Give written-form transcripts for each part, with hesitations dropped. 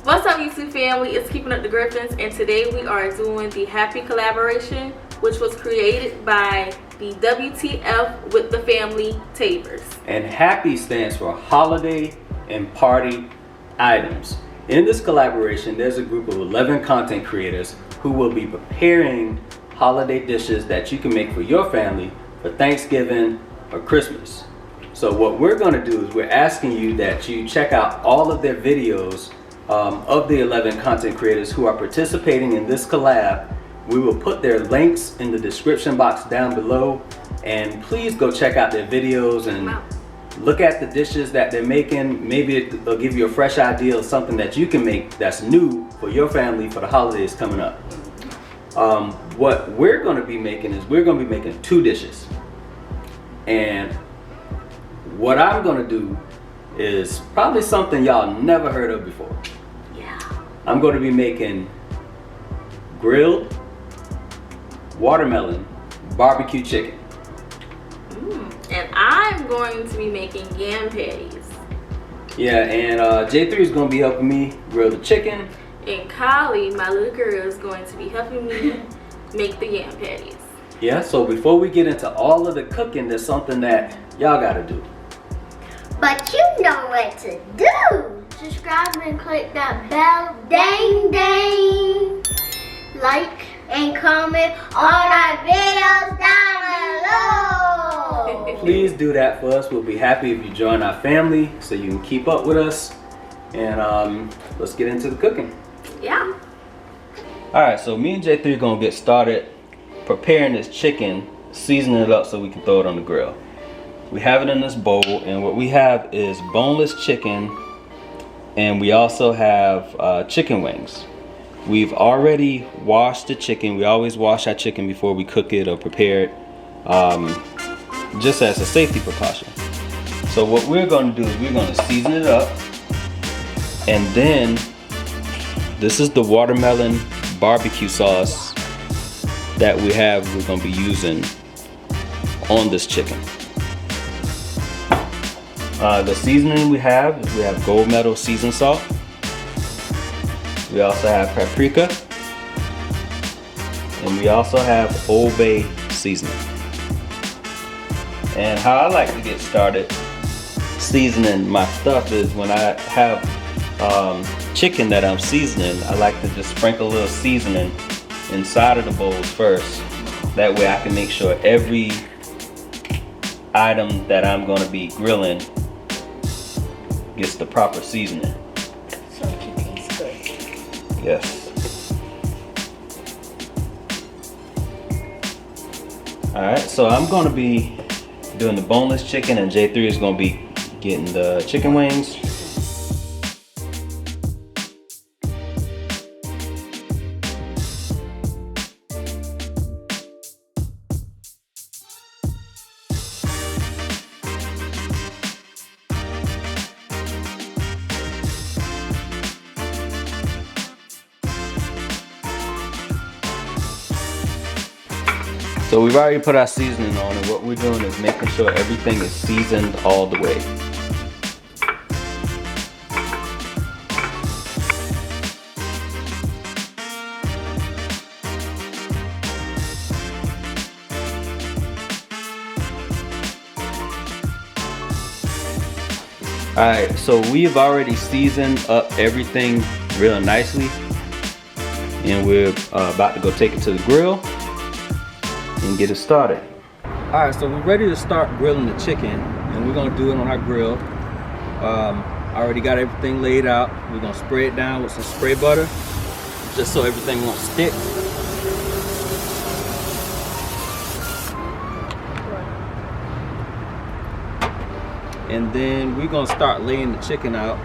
What's up, YouTube family? It's Keeping Up the Griffins, and today we are doing the HAPI Collaboration, which was created by the W.T.F with the family Tabors. And HAPI stands for Holiday and Party Items. In this collaboration, there's a group of 11 content creators who will be preparing holiday dishes that you can make for your family for Thanksgiving or Christmas. So what we're going to do is we're asking you that you check out all of their videos of the 11 content creators who are participating in this collab. We will put their links in the description box down below, and please go check out their videos and look at the dishes that they're making. Maybe it'll give you a fresh idea of something that you can make that's new for your family for the holidays coming up. What we're going to be making is we're going to be making 2 dishes, and what I'm going to do is probably something y'all never heard of before. I'm going to be making grilled watermelon barbecue chicken. And I'm going to be making yam patties. Yeah, and J3 is going to be helping me grill the chicken. And Kylie, my little girl, is going to be helping me make the yam patties. Yeah, so before we get into all of the cooking, there's something that y'all got to do. But you know what to do. Subscribe and click that bell, dang dang. Like and comment on our videos down below. Please do that for us. We'll be happy if you join our family so you can keep up with us. And let's get into the cooking. Yeah. Alright, so me and J3 are going to get started preparing this chicken, seasoning it up so we can throw it on the grill. We have it in this bowl, and what we have is boneless chicken, and we also have chicken wings. We've already washed the chicken. We always wash our chicken before we cook it or prepare it, just as a safety precaution. So what we're going to do is we're going to season it up, and then this is the watermelon barbecue sauce that we're going to be using on this chicken. The seasoning we have gold medal seasoned salt. We also have paprika, and we also have Old Bay seasoning. And how I like to get started seasoning my stuff is when I have chicken that I'm seasoning, I like to just sprinkle a little seasoning inside of the bowls first. That way I can make sure every item that I'm going to be grilling gets the proper seasoning. So it can taste good. Yes. Alright, so I'm going to be doing the boneless chicken, and J3 is going to be getting the chicken wings. So we've already put our seasoning on, and what we're doing is making sure everything is seasoned all the way. Alright, so we've already seasoned up everything real nicely, and we're about to go take it to the grill and get it started. Alright, so we're ready to start grilling the chicken, and we're gonna do it on our grill. I already got everything laid out. We're gonna spray it down with some spray butter just so everything won't stick. And then we're gonna start laying the chicken out.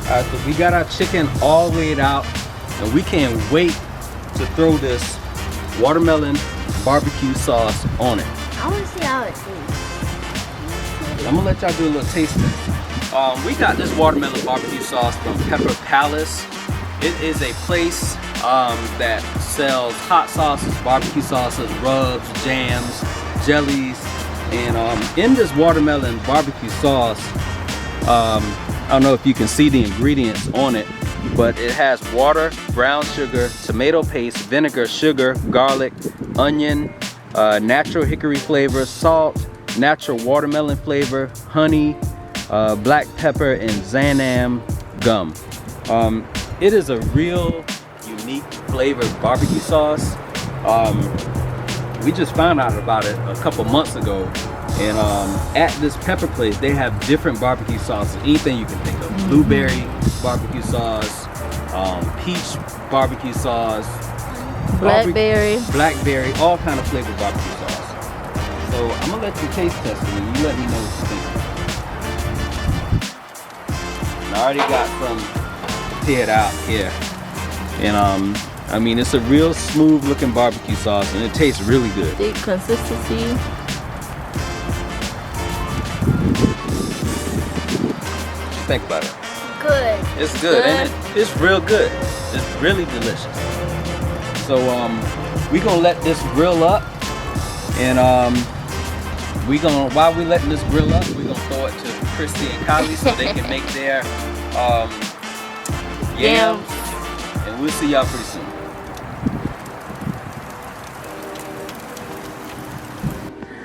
Alright, so we got our chicken all laid out, and we can't wait to throw this watermelon barbecue sauce on it. I want to see how it tastes. I'm gonna let y'all do a little taste test. We got this watermelon barbecue sauce from Pepper Palace. It is a place that sells hot sauces, barbecue sauces, rubs, jams, jellies, and in this watermelon barbecue sauce, I don't know if you can see the ingredients on it, but it has water, brown sugar, tomato paste, vinegar, sugar, garlic, onion, natural hickory flavor, salt, natural watermelon flavor, honey, black pepper, and Xanam gum. It is a real unique flavored barbecue sauce. We just found out about it a couple months ago, and at this pepper place they have different barbecue sauces, anything you can think of. Blueberry barbecue sauce, peach barbecue sauce, blackberry, all kind of flavored barbecue sauce. So I'm gonna let you taste test it and you let me know what you think. And I already got some prepared out here, and I mean, it's a real smooth looking barbecue sauce and it tastes really good. Thick consistency. What you think about it? Good. It's good, ain't it? It's real good. It's really delicious. So we gonna let this grill up, and while we letting this grill up, we gonna throw it to Christy and Kylie so they can make their yams, and we'll see y'all pretty soon.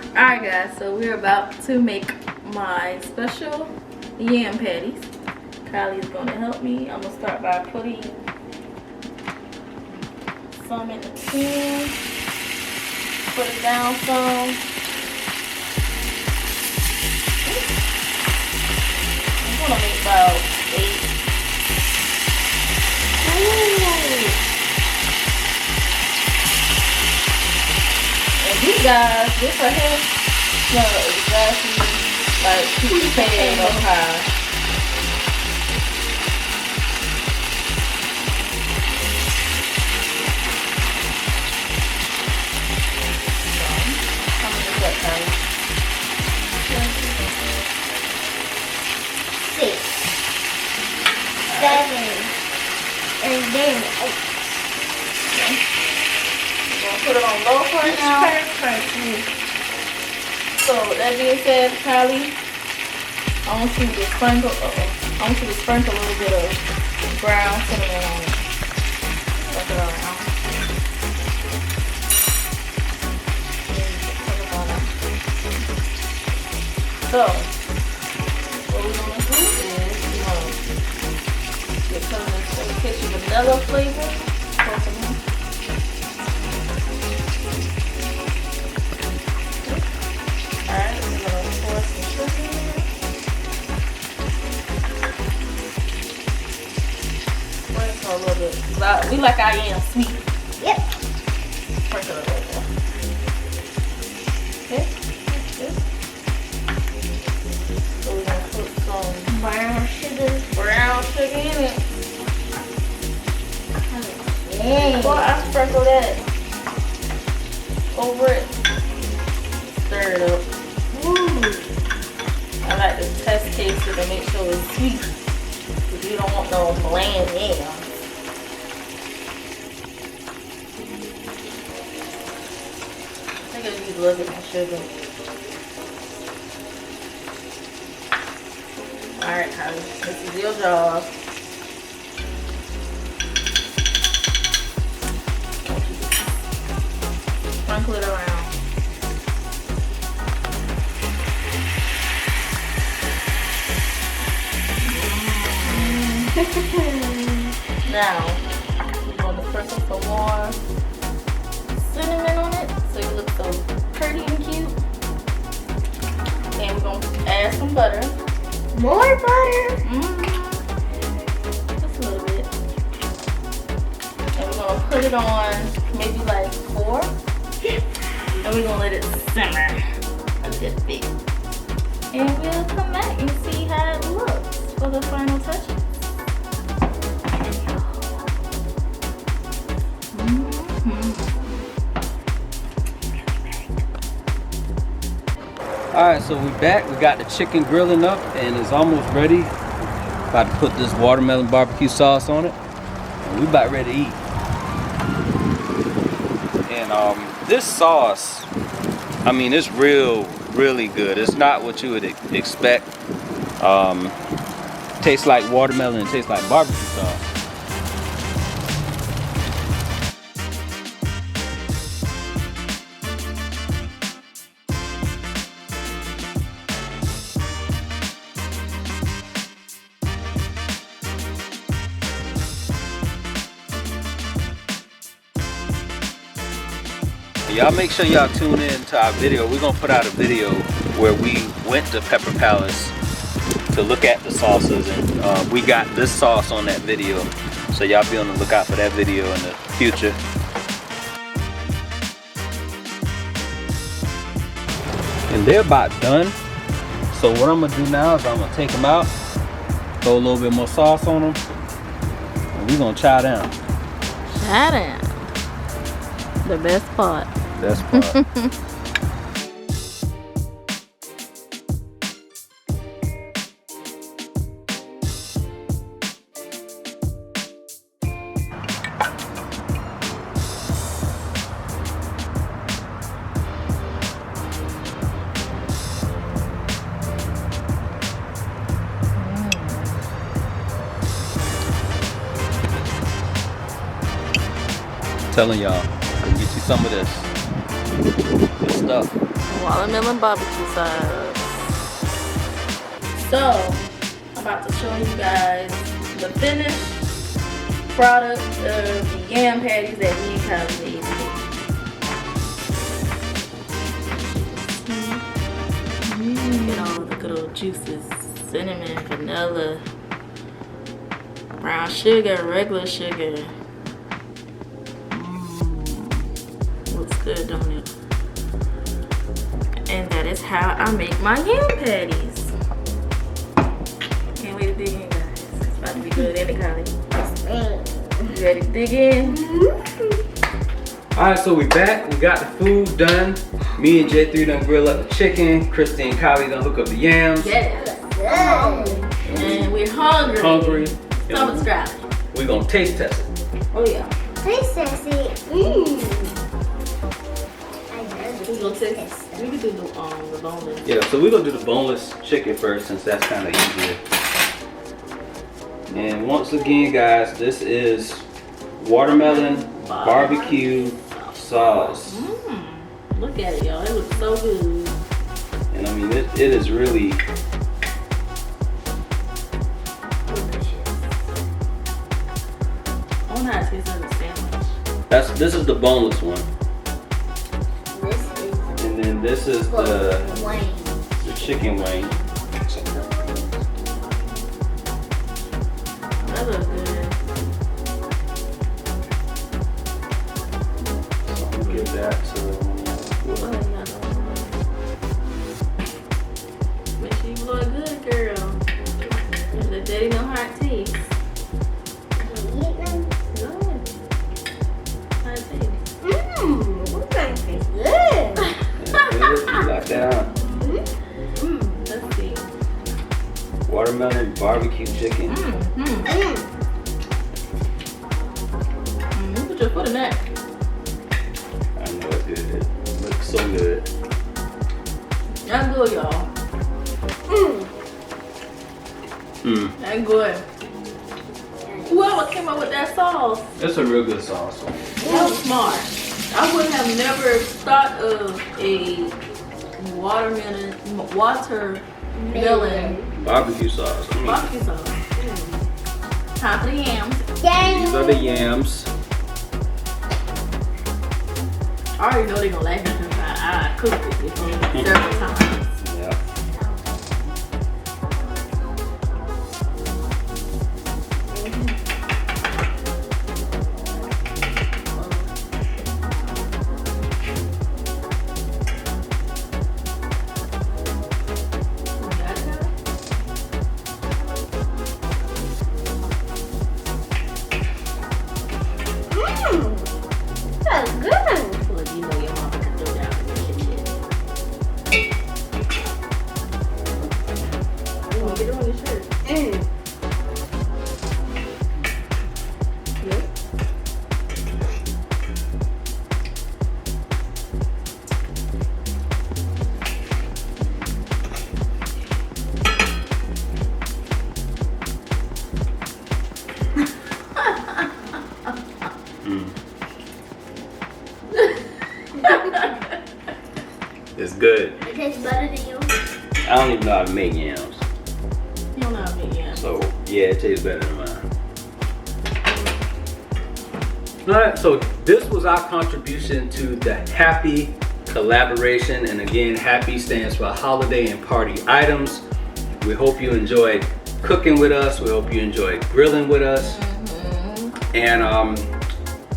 Alright guys, so we're about to make my special yam patties. Kylie is going to help me. I'm going to start by putting some in the pan. Put it down some. I'm going to make about 8. Ooh. And these guys, this right here, smell exactly like sweet potato pie. And then Put it on low for now. So with that being said, Kylie, I want you to sprinkle. I want you to sprinkle a little bit of brown cinnamon on it. Put it around. So what we're gonna do is we're gonna get some of this kitchen vanilla flavor. A little bit. We like our yams sweet. Yep. Sprinkle it a little bit. Okay. So we're gonna put some brown sugar in it. Yeah. Before I sprinkle that over it, stir it up. Ooh. I like to test taste it to make sure it's sweet. Because you don't want no bland yams. I think I need a little bit more sugar. Alright, honey, this is your job. Sprinkle it around. Now, we're going to sprinkle some more cinnamon on it so you look so pretty and cute. And we're going to add some butter. More butter. Just a little bit. And we're going to put it on maybe like 4. And we're going to let it simmer a good bit. And we'll come back and see how it looks for the final touches. Alright, so we're back. We got the chicken grilling up and it's almost ready. About to put this watermelon barbecue sauce on it. And we about ready to eat. this sauce, I mean, it's really good. It's not what you would expect. Tastes like watermelon, tastes like barbecue sauce. Y'all make sure y'all tune in to our video. We're gonna put out a video where we went to Pepper Palace to look at the sauces, and we got this sauce on that video. So y'all be on the lookout for that video in the future. And they're about done. So what I'm gonna do now is I'm gonna take them out, throw a little bit more sauce on them, and we're gonna chow down. Chow down. The best part. Best part. Telling y'all, get you some of this. Good stuff. Watermelon barbecue sauce. So, I'm about to show you guys the finished product of the yam patties that me and Kylie made today. Get all the good old juices. Cinnamon, vanilla, brown sugar, regular sugar. Looks good, don't it? And that is how I make my yam patties. Can't wait to dig in, guys. It's about to be good, ain't it, Kylie? You ready to dig in? Alright, so we back. We got the food done. Me and J3 done grill up the chicken. Christy and Kylie done hook up the yams. Yes. And we're hungry. Hungry. So subscribe. We're gonna taste test it. Oh yeah. Taste test it. We gonna taste. We can do the boneless. Yeah, so we're gonna do the boneless chicken first, since that's kind of easier. And once again, guys, this is watermelon barbecue sauce. Look at it, y'all. It looks so good. And I mean, it is really I wonder how it tastes on the sandwich. this is the boneless one. This is And then this is the chicken wing. That looks good. So I'm gonna give that to. Make sure you blow it good, girl. Let daddy know how it tastes. Good. How it tastes. You like that? Let's see. Watermelon barbecue chicken. Put your foot in that. I know it did. It looks so good. That's good, y'all. That's good. Whoever came up with that sauce, It's a real good sauce. that was smart. I would have never thought of a watermelon Barbecue sauce. barbecue sauce. Time for the yams. These are the yams. I already know they're gonna like me because I cooked it before several times. Yeah. even know how to make yams. You don't know how to make yams. So yeah, it tastes better than mine. Alright, so this was our contribution to the HAPI Collaboration. And again, HAPI stands for Holiday and Party Items. We hope you enjoyed cooking with us. We hope you enjoyed grilling with us. And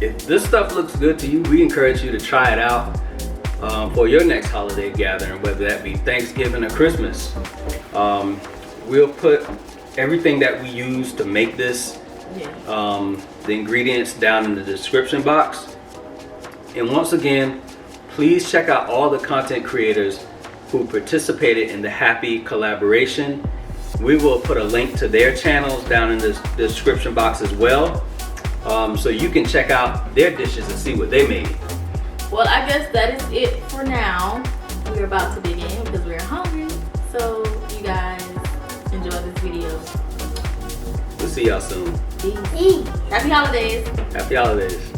if this stuff looks good to you, we encourage you to try it out for your next holiday gathering, whether that be Thanksgiving or Christmas. We'll put everything that we use to make this, the ingredients, down in the description box. And once again, please check out all the content creators who participated in the HAPI Collaboration. We will put a link to their channels down in the description box as well, so you can check out their dishes and see what they made. Well, I guess that is it for now. We're about to dig in because we're hungry. So you guys enjoy this video. We'll see y'all soon. Peace. Happy holidays. Happy holidays.